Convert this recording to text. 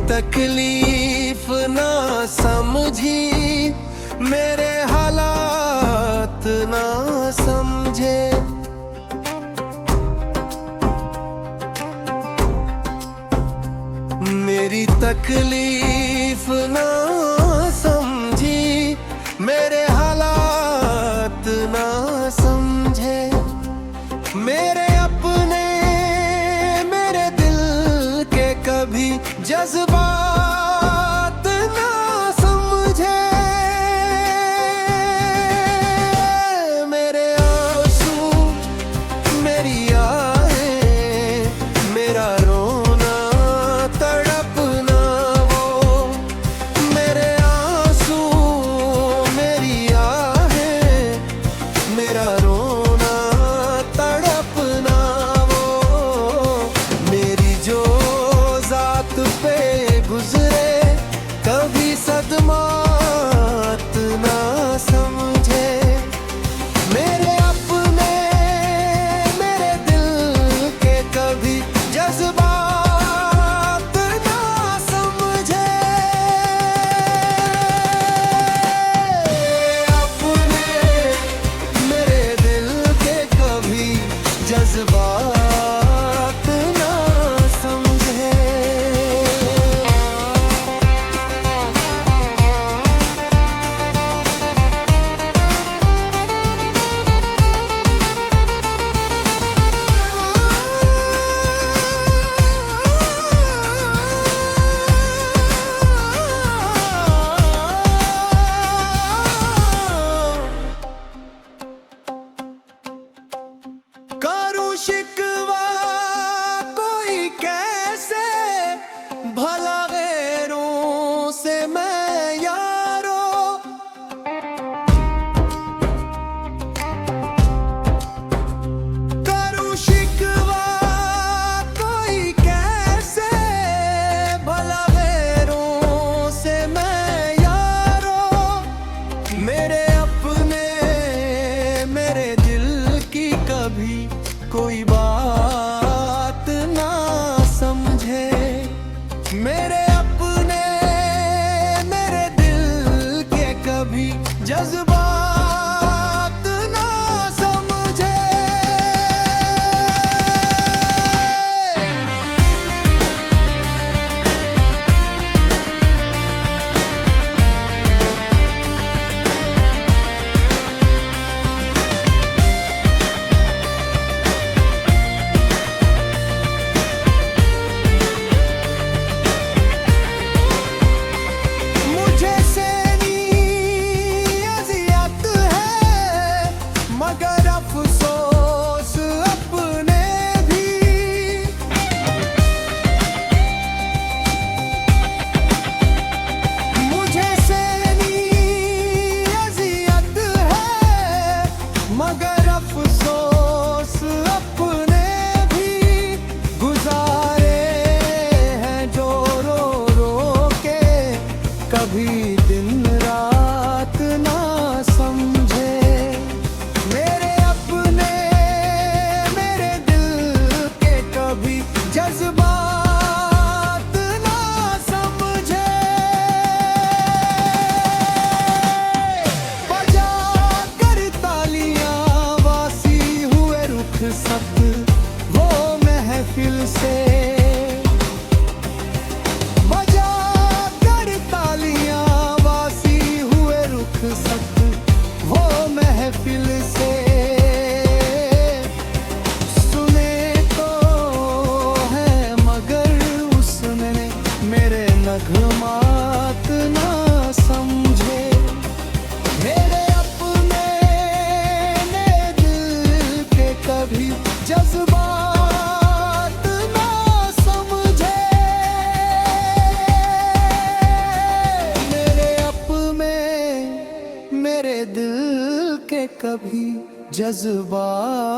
तकलीफ ना समझी, मेरे हालात ना समझे। मेरी तकलीफ ना समझी, मेरे हालात ना समझे। मेरे अपने मेरे दिल के कभी जज्बात ना समझे। मेरे आंसू मेरी आहें, मेरा रोना तड़पना वो। मेरे आंसू मेरी आहें, मेरा रोना तड़पना वो। मेरी जो जात पे गुजरे कभी सदमात ना समझे। मेरे अपने मेरे दिल के कभी जज्बात ना समझे। अपने मेरे दिल के कभी जज्बात ना समझे। करूं शिकवा कोई कैसे, भला गैरों से मैं यारो। करूं शिकवा कोई कैसे, भला गैरों से मैं यारो। मेरे अपने मेरे दिल की कभी कोई बात ना समझे। मेरे अपने मेरे दिल के कभी जज्बात ना समझे। मुझे सेनी अज़ियत है, मगर अफसोस अपने भी। मुझे सेनी अज़ियत है, मगर अफसोस अपने भी। गुजारे हैं जो रो रो के, कभी दिन रात ना समझे। मेरे अपने मेरे दिल के कभी जज्बात ना समझे। बजा कर तालियां वासी हुए रुख सख्त वो महफिल से। बजा कर तालियां वासी हुए रुख सख्त वो महफिल से। सुने तो है मगर उसने मेरे नगमात ना समझे। मेरे अपने मेरे दिल के कभी जज्बात ना समझे। मेरे अपने मेरे दिल के कभी जज्बात